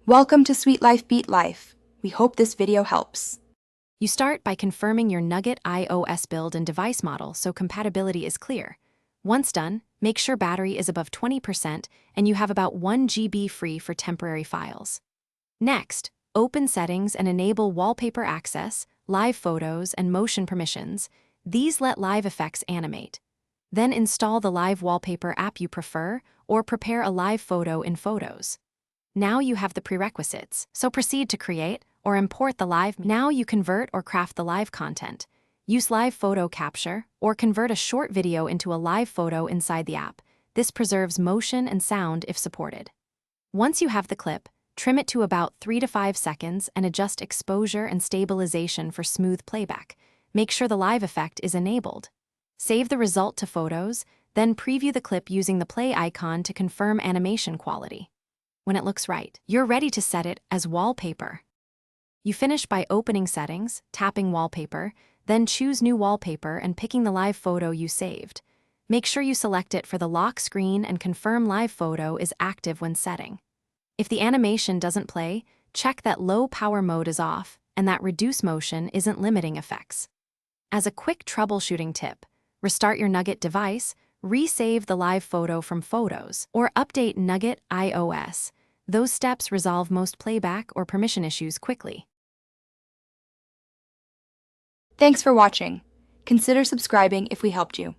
Welcome to Sweet Life Beat Life. We hope this video helps. You start by confirming your Nugget iOS build and device model so compatibility is clear. Once done, make sure battery is above 20% and you have about 1 GB free for temporary files. Next, open Settings and enable Wallpaper Access, Live Photos, and Motion Permissions. These let live effects animate. Then install the Live Wallpaper app you prefer or prepare a live photo in Photos. Now you have the prerequisites, so proceed to create or import the live. Now you convert or craft the live content. Use live photo capture or convert a short video into a live photo inside the app. This preserves motion and sound if supported. Once you have the clip, trim it to about 3 to 5 seconds and adjust exposure and stabilization for smooth playback. Make sure the live effect is enabled. Save the result to Photos, then preview the clip using the play icon to confirm animation quality. When it looks right, you're ready to set it as wallpaper. You finish by opening Settings, tapping Wallpaper, then choose New Wallpaper and picking the live photo you saved. Make sure you select it for the lock screen and confirm live photo is active when setting. If the animation doesn't play, check that low power mode is off and that reduce motion isn't limiting effects. As a quick troubleshooting tip, restart your Nugget device, resave the live photo from Photos, or update Nugget iOS. Those steps resolve most playback or permission issues quickly. Thanks for watching. Consider subscribing if we helped you.